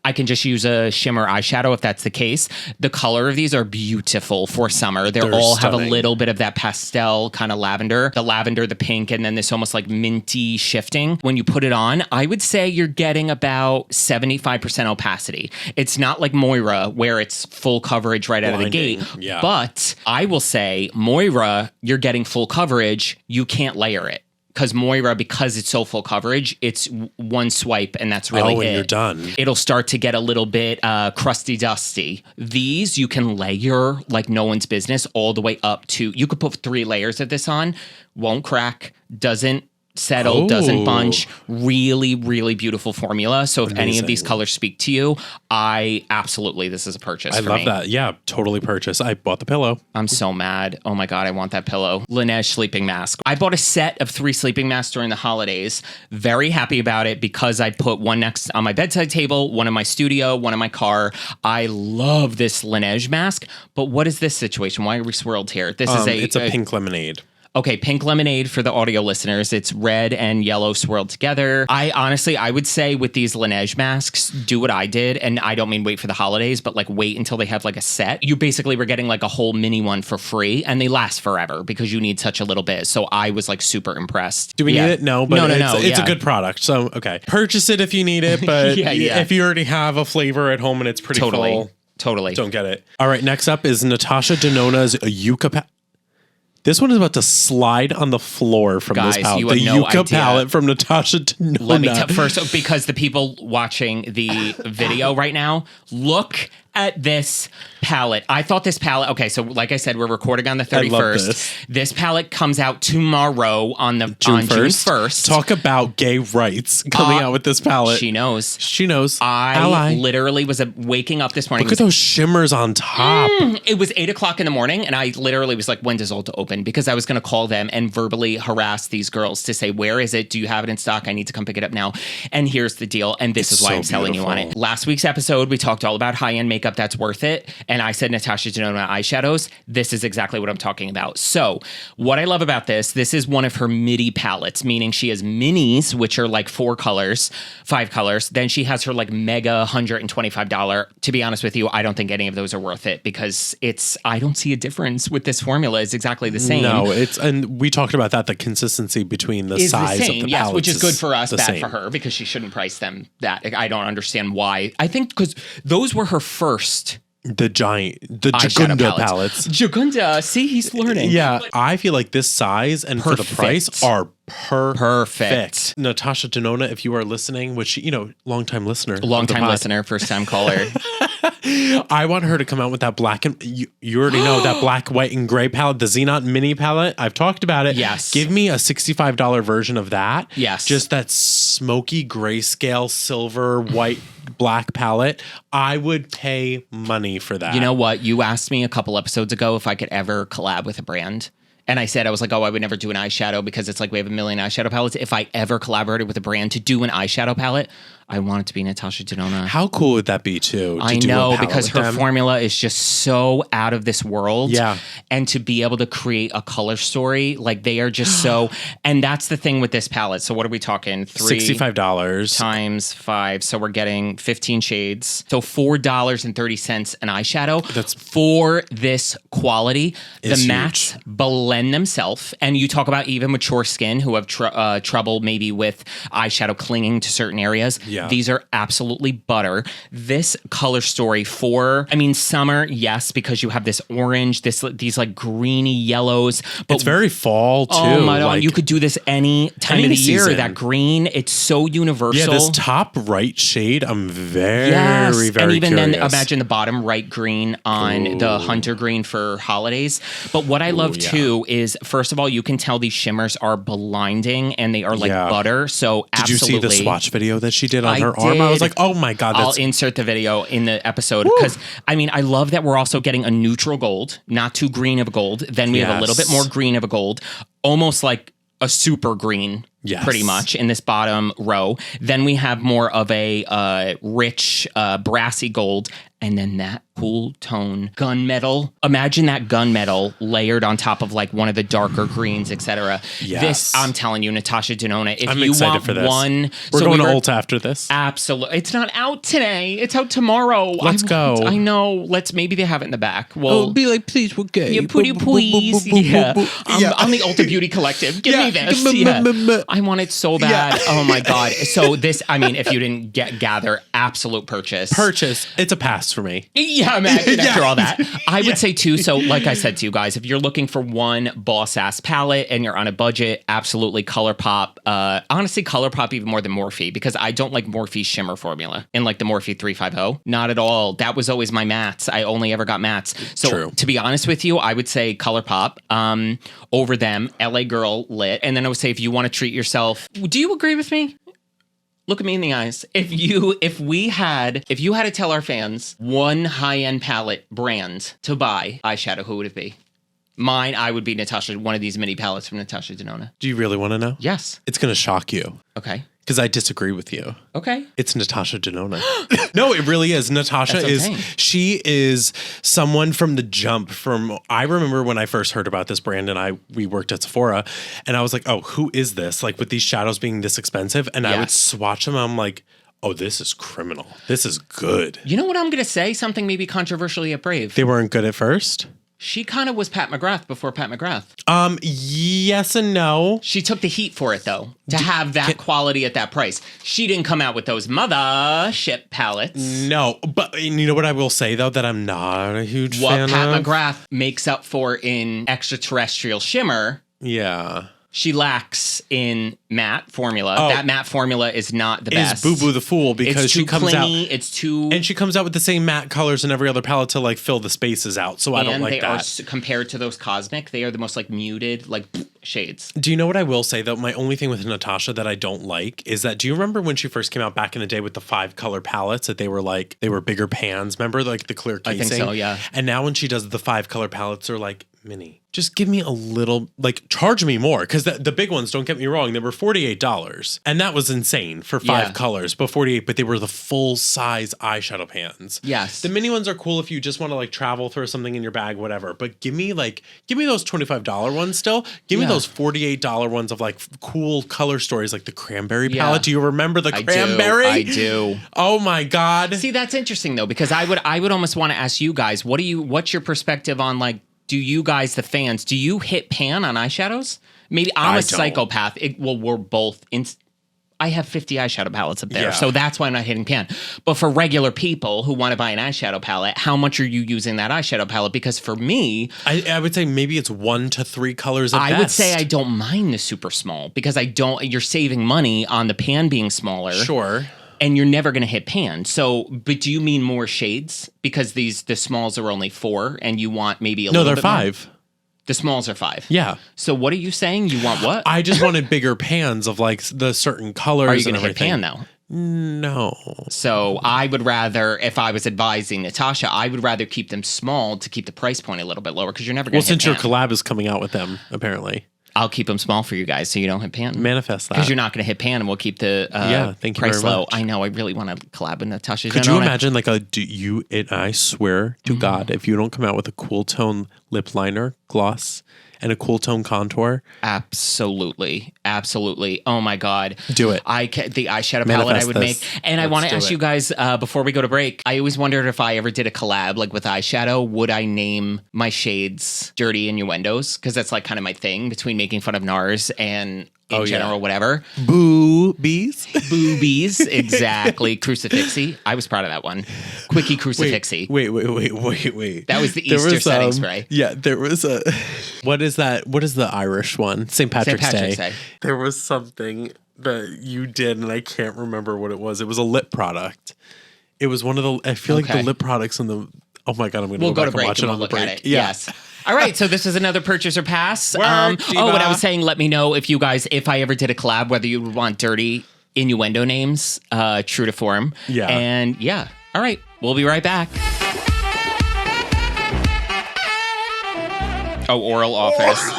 I can just use a shimmer eyeshadow if that's the case. The color of these are beautiful for summer. They're all stunning. Have a little bit of that pastel kind of lavender. The lavender, the pink, and then this almost like minty shifting. When you put it on, I would say you're getting about 75% opacity. It's not like Moira where it's full coverage right out of the gate. Yeah. But I will say Moira, you're getting full coverage. You can't layer it. Because Moira, because it's so full coverage, it's one swipe and that's really it. And you're done. It'll start to get a little bit crusty dusty. These you can layer like no one's business all the way up to, you could put 3 layers of this on, won't crack, doesn't settle, doesn't bunch. Really, really beautiful formula. So if any of these colors speak to you, this is a purchase for me. I love that. Yeah, totally purchase. I bought the pillow. I'm so mad. Oh my God, I want that pillow. Laneige sleeping mask. I bought a set of 3 sleeping masks during the holidays. Very happy about it because I put one next on my bedside table, one in my studio, one in my car. I love this Laneige mask, but what is this situation? Why are we swirled here? This is it's a pink lemonade. Okay, pink lemonade for the audio listeners. It's red and yellow swirled together. I would say with these Laneige masks, do what I did. And I don't mean wait for the holidays, but like wait until they have like a set. You basically were getting like a whole mini one for free and they last forever because you need such a little bit. So I was like super impressed. Do we need it? No, but it's a good product. So, okay. Purchase it if you need it. But if you already have a flavor at home and it's pretty full. Totally. Don't get it. All right, next up is Natasha Denona's Yucca. This one is about to slide on the floor from this palette. The Yucca palette from Natasha Denona. Let me first, because the people watching the video right now, look at this palette. I thought this palette, okay, so like I said, we're recording on the 31st. This palette comes out tomorrow on June 1st. Talk about gay rights coming out with this palette. She knows. I literally was waking up this morning. Look at those shimmers on top. It was 8 o'clock in the morning, and I literally was like, when does Ulta open? Because I was going to call them and verbally harass these girls to say, where is it? Do you have it in stock? I need to come pick it up now. And here's the deal, and this is why I'm telling you on it. Last week's episode, we talked all about high-end makeup that's worth it, and I said Natasha Denona eyeshadows. This is exactly what I'm talking about. So what I love about this is one of her midi palettes, meaning she has minis, which are like 5 colors. Then she has her like mega $125. To be honest with you, I don't think any of those are worth it because I don't see a difference with this formula. It's exactly the same. No, and we talked about that. The consistency between the size of the palettes, yes, which is good for us, bad for her because she shouldn't price them that. I don't understand why. I think because those were her first The Jagunda palettes. Jagunda. See, he's learning. Yeah. I feel like this size and for the price are perfect. Natasha Denona, if you are listening, which, longtime listener. Longtime listener, first time caller. I want her to come out with that black and you already know that black, white, and gray palette, the Xenot mini palette. I've talked about it. Yes. Give me a $65 version of that. Yes. Just that smoky grayscale, silver, white, black palette. I would pay money for that. You know what? You asked me a couple episodes ago if I could ever collab with a brand. And I said, I was like, I would never do an eyeshadow because it's like we have a million eyeshadow palettes. If I ever collaborated with a brand to do an eyeshadow palette, I want it to be Natasha Denona. How cool would that be, too? I know, because her formula is just so out of this world. Yeah. And to be able to create a color story, like they are just so... And that's the thing with this palette. So what are we talking? $65. Times 5. So we're getting 15 shades. So $4.30 an eyeshadow. That's for this quality. The huge. mattes blend themselves. And you talk about even mature skin who have trouble maybe with eyeshadow clinging to certain areas. Yeah. These are absolutely butter. This color story summer, yes, because you have this orange, these like greeny yellows. But it's very fall too. Oh my God, you could do this any time of the year. That green, it's so universal. Yeah, this top right shade, I'm very, very and even curious. then, imagine the bottom right green on the hunter green for holidays. But what I love too is, first of all, you can tell these shimmers are blinding and they are like butter. So did you see the swatch video that she did on her arm? I was like, oh my God. I'll insert the video in the episode because I love that we're also getting a neutral gold, not too green of a gold. Then we have a little bit more green of a gold, almost like a super green. Yes. Pretty much in this bottom row. Then we have more of a rich brassy gold. And then that cool tone gunmetal. Imagine that gunmetal layered on top of like one of the darker greens, etc. Yes. This, I'm telling you, Natasha Denona, if I'm you excited want for this. one... We're going to Ulta after this. Absolutely. It's not out today. It's out tomorrow. Let's go. I know. Maybe they have it in the back. Well, be like, please, we're gay. Yeah, please. Yeah. I'm the Ulta Beauty Collective. Give me this. Yeah. I want it so bad. Oh my God. So this, if you didn't gather, absolute purchase. It's a pass for me. Yeah, imagine after all that. I would say too, so like I said to you guys, if you're looking for one boss-ass palette and you're on a budget, absolutely Colourpop. Honestly, Colourpop even more than Morphe, because I don't like Morphe's shimmer formula in like the Morphe 350. Not at all. That was always my mattes. I only ever got mattes. So to be honest with you, I would say Colourpop over them, LA Girl lit. And then I would say if you want to treat yourself, do you agree with me? Look at me in the eyes. If you had to tell our fans one high-end palette brand to buy eyeshadow, who would it be? Mine, I would be Natasha, one of these mini palettes from Natasha Denona. Do you really want to know? Yes. It's going to shock you. Okay. Because I disagree with you. Okay. It's Natasha Denona. No, it really is. Natasha she is someone from the jump I remember when I first heard about this brand and we worked at Sephora and I was like, oh, who is this? Like with these shadows being this expensive. And I would swatch them. I'm like, oh, this is criminal. This is good. You know what I'm going to say? Something maybe controversially yet brave. They weren't good at first? She kind of was Pat McGrath before Pat McGrath. Yes and no. She took the heat for it, though, to have that quality at that price. She didn't come out with those mothership palettes. No, but you know what I will say, though, that I'm not a huge fan of? What Pat McGrath makes up for in extraterrestrial shimmer. Yeah. She lacks in matte formula. That matte formula is not the best. Is Boo Boo the Fool because she comes clingy, out. And she comes out with the same matte colors in every other palette to like fill the spaces out. So I don't like that. And they are compared to those Cosmic, they are the most like muted like shades. Do you know what I will say though? My only thing with Natasha that I don't like is that, do you remember when she first came out back in the day with the 5 color palettes that they were bigger pans? Remember like the clear casing? I think so, yeah. And now when she does the 5 color palettes, they're like mini. Just give me a little, like, charge me more. Because the big ones, don't get me wrong, they were $48. And that was insane for 5 colors, but $48, but they were the full-size eyeshadow pans. Yes. The mini ones are cool if you just want to, like, travel, throw something in your bag, whatever. But give me those $25 ones still. Give me those $48 ones of, like, cool color stories, like the cranberry palette. Do you remember the cranberry? I do. Oh, my God. See, that's interesting, though, because I would almost want to ask you guys, what's your perspective on, like, do you guys, the fans, do you hit pan on eyeshadows? Maybe I'm a psychopath. We're both I have 50 eyeshadow palettes up there. So that's why I'm not hitting pan. But for regular people who want to buy an eyeshadow palette, how much are you using that eyeshadow palette? Because for me, I would say maybe it's 1 to 3 colors at best. I would say I don't mind the super small because you're saving money on the pan being smaller. Sure. And you're never going to hit pan. So, but do you mean more shades? Because the smalls are only 4 and you want maybe a little bit more? No, they're 5. The smalls are 5. Yeah. So what are you saying? You want what? I just wanted bigger pans of like the certain colors. Are you going to hit pan though? No. So I would rather, if I was advising Natasha, I would rather keep them small to keep the price point a little bit lower because you're never going to hit pan. Well, since your collab is coming out with them, apparently. I'll keep them small for you guys so you don't hit pan. Manifest that. Because you're not going to hit pan and we'll keep the thank you price very low. much. I know. I really want to collab with Natasha Denona. Could you imagine like I swear to God, if you don't come out with a cool tone lip liner, gloss, and a cool tone contour. Absolutely. Absolutely. Oh my God. Do it. The eyeshadow palette I would make. And I want to ask you guys, before we go to break, I always wondered if I ever did a collab like with eyeshadow, would I name my shades Dirty Innuendos? Because that's like kind of my thing between making fun of NARS and in general, whatever. Boobies. Boobies, exactly. Crucifixie. I was proud of that one. Quickie Crucifixie. Wait. That was the Easter setting spray. Yeah, there was a... What is that? What is the Irish one? St. Patrick's Day. There was something that you did, and I can't remember what it was. It was a lip product. It was one of the... I feel like the lip products in the... Oh my God, I'm going to go back and watch it on the break. At it. Yeah. Yes. All right, so this is another purchase or pass. What I was saying, let me know if I ever did a collab, whether you would want dirty innuendo names, true to form. Yeah. And all right, we'll be right back. Oh, Oral Office.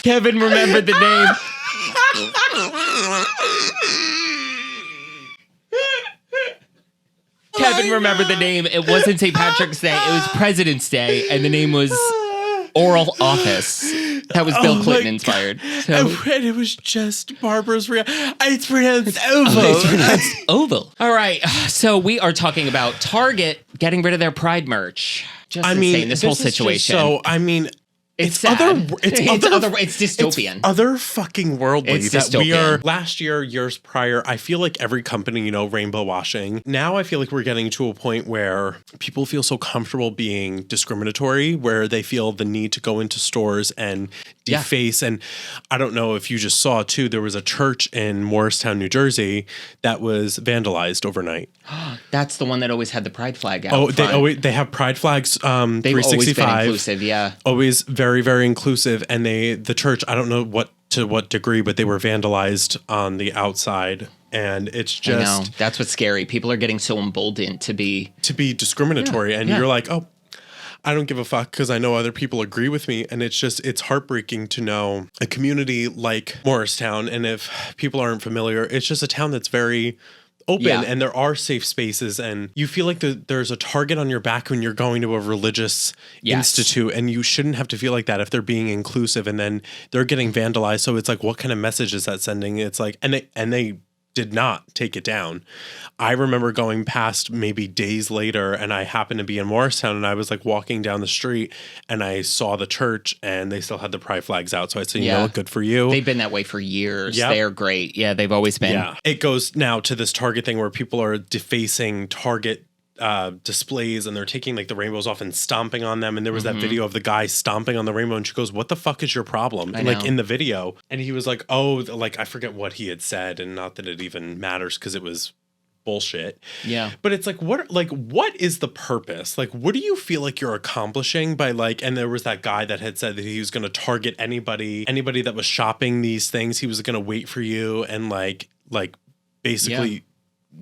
Kevin remembered the name. Kevin remembered the name. It wasn't St. Patrick's Day. It was President's Day, and the name was Oral Office. That was Bill Clinton inspired. So. And it was just Barbara's it's pronounced oval. It's pronounced oval. All right. So we are talking about Target getting rid of their Pride merch. Just insane, this whole situation. It's sad. It's dystopian. It's other fucking worldly. It's dystopian. We are last year, years prior. I feel like every company, rainbow washing. Now I feel like we're getting to a point where people feel so comfortable being discriminatory, where they feel the need to go into stores and deface. And I don't know if you just saw too. There was a church in Morristown, New Jersey, that was vandalized overnight. That's the one that always had the pride flag out. Oh, they have pride flags. They've 365. always been inclusive. Yeah, always very, very inclusive. And the church, I don't know to what degree, but they were vandalized on the outside. And it's just... I know. That's what's scary. People are getting so emboldened to be discriminatory. And you're like, oh, I don't give a fuck because I know other people agree with me. And it's heartbreaking to know a community like Morristown. And if people aren't familiar, it's just a town that's very... open and there are safe spaces and you feel like there's a target on your back when you're going to a religious institute, and you shouldn't have to feel like that if they're being inclusive and then they're getting vandalized. So it's like, what kind of message is that sending? It's like, and they did not take it down. I remember going past maybe days later and I happened to be in Morristown and I was like walking down the street and I saw the church and they still had the pride flags out. So I said, you know what, good for you. They've been that way for years. Yep. They're great. Yeah, they've always been. Yeah. It goes now to this Target thing where people are defacing Target displays and they're taking like the rainbows off and stomping on them. And there was that video of the guy stomping on the rainbow and she goes, what the fuck is your problem? And like in the video. And he was like, oh, like I forget what he had said, and not that it even matters because it was bullshit. Yeah. But it's like, what is the purpose? Like, what do you feel like you're accomplishing by and there was that guy that had said that he was going to target anybody that was shopping these things. He was going to wait for you and like basically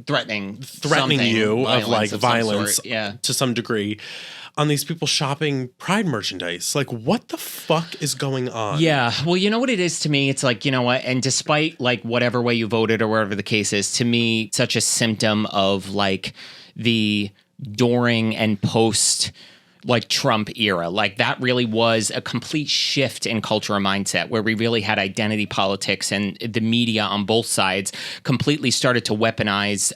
threatening you of like violence to some degree on these people shopping Pride merchandise. Like, what the fuck is going on? Yeah. Well, you know what it is to me? It's like, you know what? And despite like whatever way you voted or whatever the case is, to me, such a symptom of like the during and post like Trump era. Like that really was a complete shift in culture and mindset where we really had identity politics, and the media on both sides completely started to weaponize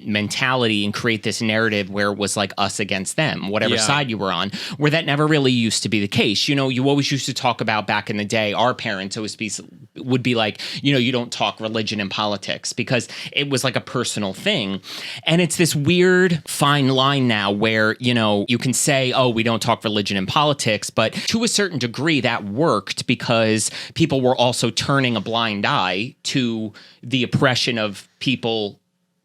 mentality and create this narrative where it was like us against them, whatever side you were on, where that never really used to be the case. You know, you always used to talk about back in the day, our parents always would be like, you know, you don't talk religion and politics because it was like a personal thing. And it's this weird fine line now where, you know, you can say, oh, we don't talk religion and politics, but to a certain degree that worked because people were also turning a blind eye to the oppression of people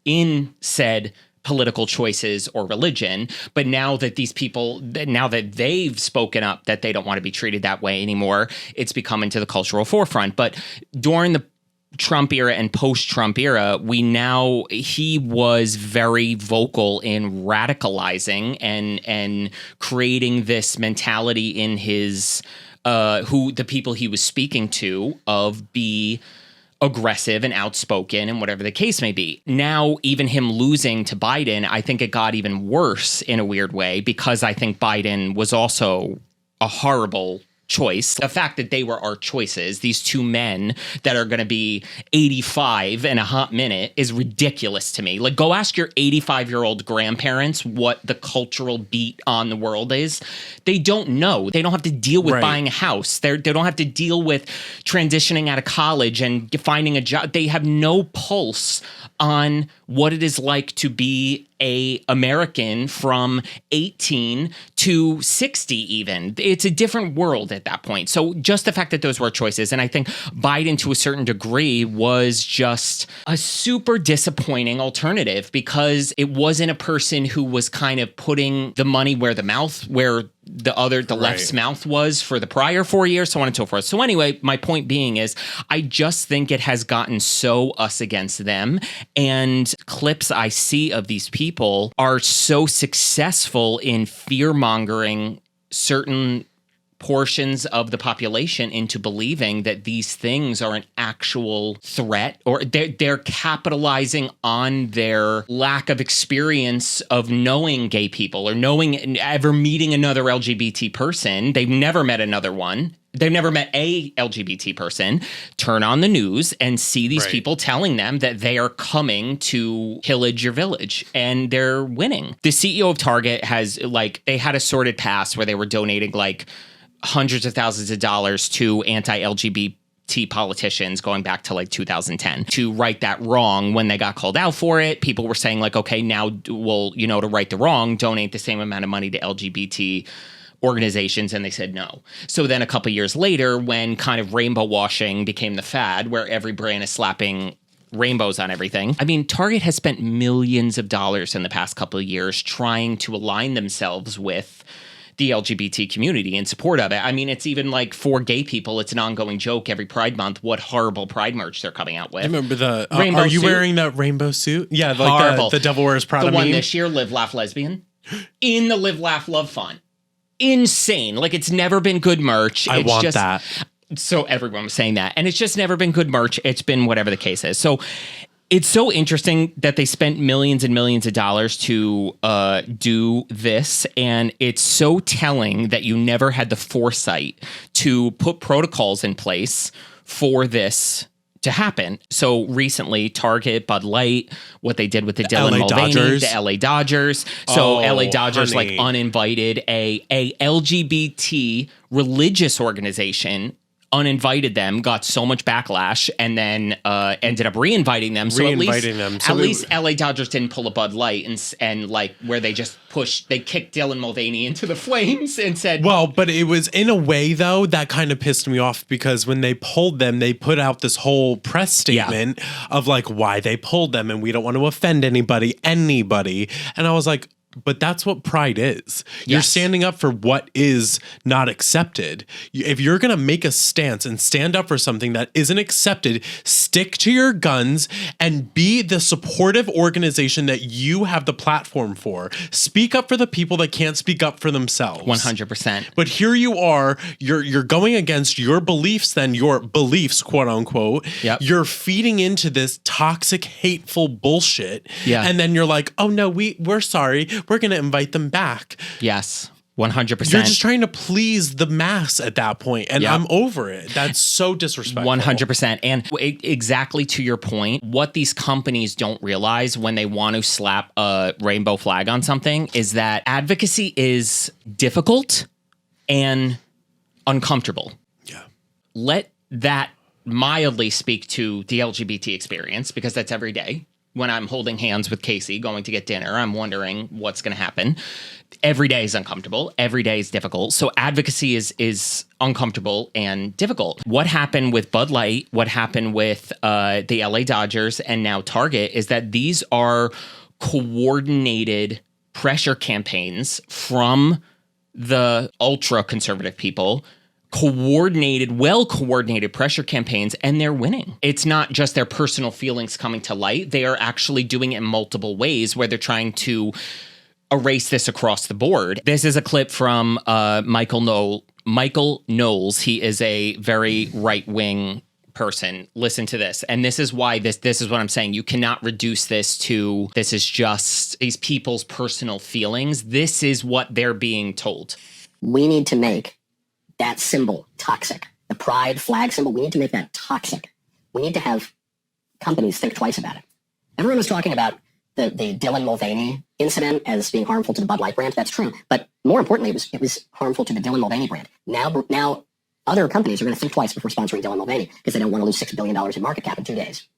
in said political choices or religion. But now that these people, now that they've spoken up that they don't want to be treated that way anymore, it's become into the cultural forefront. But during the Trump era and post-Trump era, he was very vocal in radicalizing and creating this mentality in his the people he was speaking to of be aggressive and outspoken and whatever the case may be. Now, even him losing to Biden, I think it got even worse in a weird way because I think Biden was also a horrible choice. The fact that they were our choices, these two men that are going to be 85 in a hot minute, is ridiculous to me. Like, go ask your 85-year-old grandparents what the cultural beat on the world is. They don't know. They don't have to deal with buying a house. They don't have to deal with transitioning out of college and finding a job. They have no pulse on what it is like to be a American from 18 to 60 even. It's a different world at that point. So just the fact that those were choices, and I think Biden to a certain degree was just a super disappointing alternative because it wasn't a person who was kind of putting the money where the left's mouth was for the prior 4 years, so on and so forth. So anyway, my point being is I just think it has gotten so us against them, and clips I see of these people are so successful in fear-mongering certain portions of the population into believing that these things are an actual threat, or they're capitalizing on their lack of experience of knowing gay people or knowing ever meeting another LGBT person. They've never met another one. They've never met a LGBT person. Turn on the news and see these people telling them that they are coming to pillage your village, and they're winning. The CEO of Target has, they had a sordid past where they were donating hundreds of thousands of dollars to anti-LGBT politicians going back to 2010 to right that wrong. When they got called out for it, people were saying okay, now we'll, to right the wrong, donate the same amount of money to LGBT organizations, and they said no. So then a couple years later, when kind of rainbow washing became the fad, where every brand is slapping rainbows on everything. I mean, Target has spent millions of dollars in the past couple of years trying to align themselves with the LGBT community in support of it. I mean, it's even for gay people, it's an ongoing joke every Pride Month what horrible Pride merch they're coming out with. I remember the rainbow are you suit? Wearing that rainbow suit? Yeah, horrible. The Devil Wears Prada. The one this year, Live, Laugh, Lesbian, in the Live, Laugh, Love font. Insane. It's never been good merch. I want that. So everyone was saying that. And it's just never been good merch. It's been whatever the case is. So it's so interesting that they spent millions and millions of dollars to do this. And it's so telling that you never had the foresight to put protocols in place for this to happen. So recently, Target, Bud Light, what they did with the Dylan Mulvaney, the LA Dodgers. So LA Dodgers uninvited a LGBT religious organization, uninvited them, got so much backlash, and then ended up re-inviting them. So at least LA Dodgers didn't pull a Bud Light and where they just they kicked Dylan Mulvaney into the flames and said... Well, but it was in a way, though, that kind of pissed me off because when they pulled them, they put out this whole press statement of why they pulled them and we don't want to offend anybody. And I was like, but that's what pride is. You're standing up for what is not accepted. If you're going to make a stance and stand up for something that isn't accepted, stick to your guns and be the supportive organization that you have the platform for. Speak up for the people that can't speak up for themselves. 100%. But here you are, you're going against your beliefs, then your beliefs, quote unquote. Yep. You're feeding into this toxic, hateful bullshit. Yeah. And then you're like, oh no, we're sorry. We're going to invite them back. Yes. 100%. You're just trying to please the mass at that point, and I'm over it. That's so disrespectful. 100%. And exactly to your point, what these companies don't realize when they want to slap a rainbow flag on something is that advocacy is difficult and uncomfortable. Yeah. Let that mildly speak to the LGBT experience, because that's every day. When I'm holding hands with Casey going to get dinner, I'm wondering what's going to happen. Every day is uncomfortable. Every day is difficult. So advocacy is uncomfortable and difficult. What happened with Bud Light, what happened with the LA Dodgers, and now Target is that these are coordinated pressure campaigns from the ultra conservative people, well-coordinated pressure campaigns, and they're winning. It's not just their personal feelings coming to light. They are actually doing it in multiple ways where they're trying to erase this across the board. This is a clip from Michael Knowles. He is a very right-wing person. Listen to this. And this is why this is what I'm saying. You cannot reduce this to this is just these people's personal feelings. This is what they're being told. We need to make that symbol toxic. The pride flag symbol, we need to make that toxic. We need to have companies think twice about it. Everyone was talking about the Dylan Mulvaney incident as being harmful to the Bud Light brand. That's true. But more importantly, it was harmful to the Dylan Mulvaney brand. Now other companies are going to think twice before sponsoring Dylan Mulvaney because they don't want to lose $6 billion in market cap in 2 days.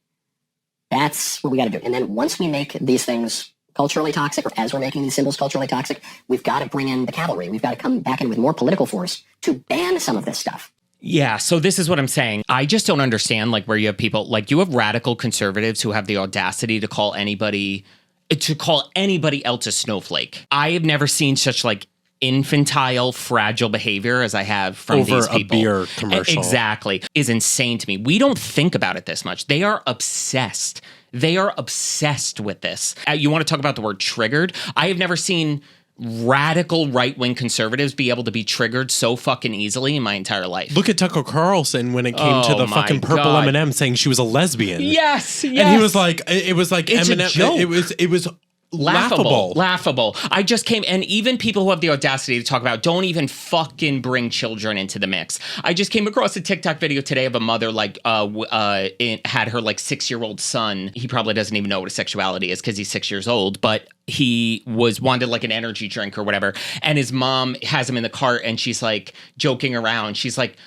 That's what we got to do. And then once we make these things culturally toxic, or as we're making these symbols culturally toxic, we've got to bring in the cavalry. We've got to come back in with more political force to ban some of this stuff. Yeah, so this is what I'm saying. I just don't understand, like, where you have people, like, you have radical conservatives who have the audacity to call anybody else a snowflake. I have never seen such, like, infantile, fragile behavior as I have from these people. Over a beer commercial. Exactly. Is insane to me. We don't think about it this much. They are obsessed. They are obsessed with this. You want to talk about the word triggered? I have never seen radical right-wing conservatives be able to be triggered so fucking easily in my entire life. Look at Tucker Carlson when it came to the fucking purple M&M saying she was a lesbian. Yes. And he was like, it was like it's M&M. A joke. It was laughable. I just came, and even people who have the audacity to talk about don't even fucking bring children into the mix. I just came across a TikTok video today of a mother had her like 6-year-old son. He probably doesn't even know what his sexuality is because he's 6 years old, but he wanted like an energy drink or whatever. And his mom has him in the cart and she's like joking around. She's like,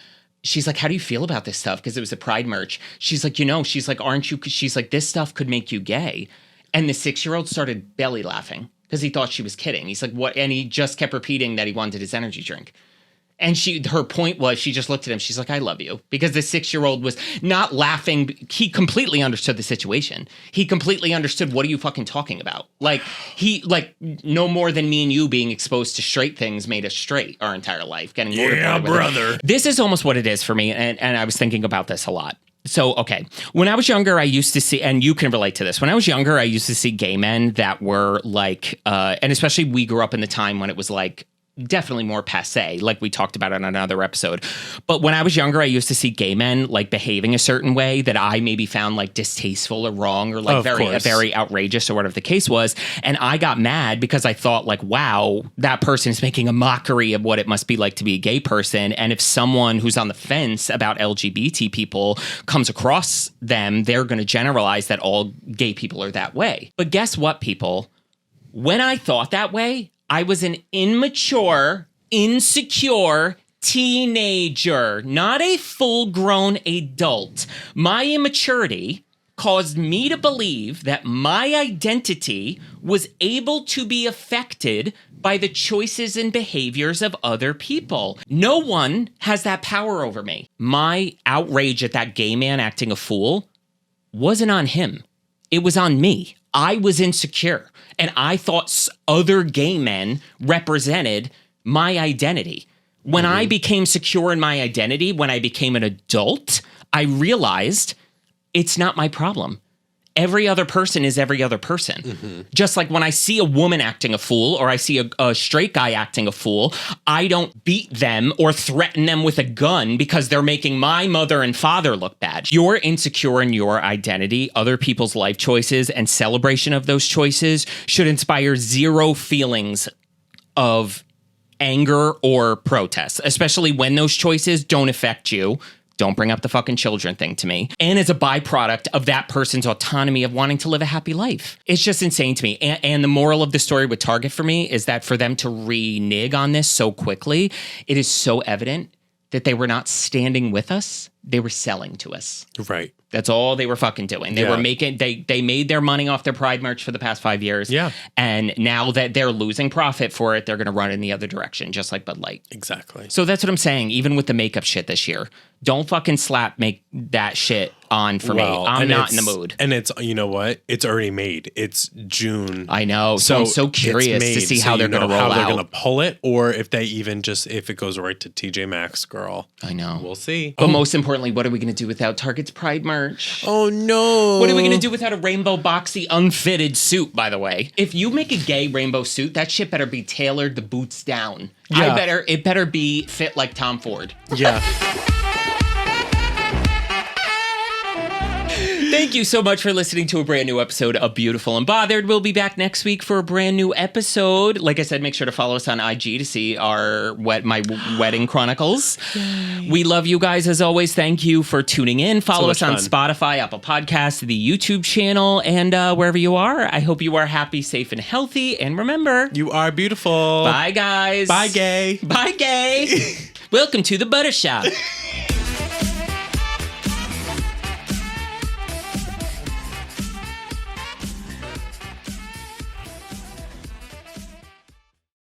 how do you feel about this stuff? Because it was a Pride merch. She's like, aren't you? She's like, this stuff could make you gay. And the 6-year-old started belly laughing because he thought she was kidding. He's like, what? And he just kept repeating that he wanted his energy drink. And her point was, she just looked at him. She's like, I love you. Because the 6-year-old was not laughing. He completely understood the situation. He completely understood, what are you fucking talking about? Like, no more than me and you being exposed to straight things made us straight our entire life. Yeah, brother. This is almost what it is for me. And I was thinking about this a lot. So, okay, when I was younger, I used to see, and you can relate to this, when I was younger, I used to see gay men that were like, and especially we grew up in the time when it was like, definitely more passé, like we talked about on another episode. But when I was younger, I used to see gay men like behaving a certain way that I maybe found like distasteful or wrong or like very outrageous or whatever the case was. And I got mad because I thought like, wow, that person is making a mockery of what it must be like to be a gay person. And if someone who's on the fence about LGBT people comes across them, they're going to generalize that all gay people are that way. But guess what, people? When I thought that way, I was an immature, insecure teenager, not a full-grown adult. My immaturity caused me to believe that my identity was able to be affected by the choices and behaviors of other people. No one has that power over me. My outrage at that gay man acting a fool wasn't on him. It was on me. I was insecure, and I thought other gay men represented my identity. When I became secure in my identity, when I became an adult, I realized it's not my problem. Every other person is every other person. Mm-hmm. Just like when I see a woman acting a fool or I see a straight guy acting a fool, I don't beat them or threaten them with a gun because they're making my mother and father look bad. You're insecure in your identity. Other people's life choices and celebration of those choices should inspire zero feelings of anger or protest, especially when those choices don't affect you. Don't bring up the fucking children thing to me. And as a byproduct of that person's autonomy of wanting to live a happy life. It's just insane to me. And the moral of the story with Target for me is that for them to renege on this so quickly, it is so evident that they were not standing with us. They were selling to us. Right. That's all they were fucking doing. They were making, they made their money off their Pride merch for the past 5 years. Yeah. And now that they're losing profit for it, they're going to run in the other direction, just like Bud Light. Exactly. So that's what I'm saying. Even with the makeup shit this year, don't fucking make that shit on for me. I'm not in the mood. And it's, you know what? It's already made. It's June. I know. So I'm so curious to see how they're going to roll out. How they're going to pull it, or if they even just, if it goes right to TJ Maxx, girl. I know. We'll see. But most importantly, what are we going to do without Target's Pride merch? Oh, no. What are we going to do without a rainbow boxy unfitted suit, by the way? If you make a gay rainbow suit, that shit better be tailored the boots down. Yeah. It better be fit like Tom Ford. Yeah. Thank you so much for listening to a brand new episode of Beautiful and Bothered. We'll be back next week for a brand new episode. Like I said, make sure to follow us on IG to see my wedding chronicles. Yay. We love you guys as always. Thank you for tuning in. Follow us on Spotify, Apple Podcasts, the YouTube channel, and wherever you are. I hope you are happy, safe, and healthy. And remember, you are beautiful. Bye, guys. Bye, gay. Bye, gay. Welcome to the Butter Shop.